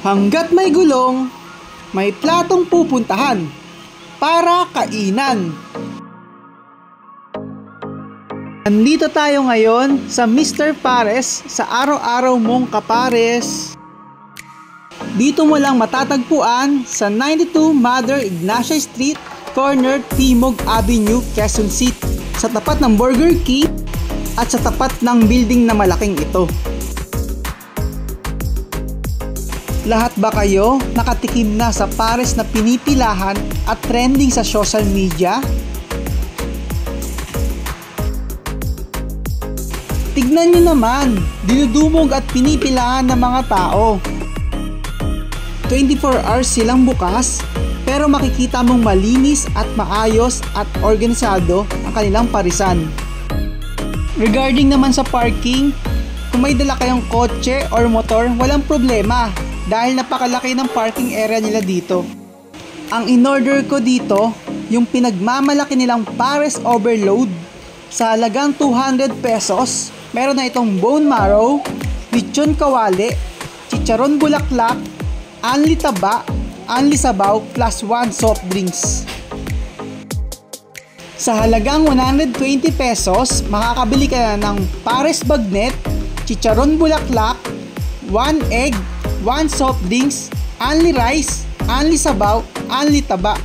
Hanggat may gulong, may platong pupuntahan para kainan. Nandito tayo ngayon sa Mr. Pares sa araw-araw mong kapares. Dito mo lang matatagpuan sa 92 Mother Ignacia Street, corner Timog Avenue, Quezon City, sa tapat ng Burger King at sa tapat ng building na malaking ito. Lahat ba kayo nakatikim na sa pares na pinipilahan at trending sa social media? Tignan nyo naman, dinudumog at pinipilahan ng mga tao. 24 hours silang bukas, pero makikita mong malinis at maayos at organisado ang kanilang parisan. Regarding naman sa parking, kung may dala kayong kotse or motor, walang problema dahil napakalaki ng parking area nila dito. Ang in-order ko dito, yung pinagmamalaki nilang Pares Overload sa halagang 200 pesos. Meron na itong bone marrow, lechon kawali, chicharon bulaklak, anli taba, anli sabaw plus 1 soft drinks. Sa halagang 120 pesos, makakabili ka na ng pares bagnet, chicharon bulaklak, 1 egg, 1 soft drinks, anli rice, anli sabaw, anli taba.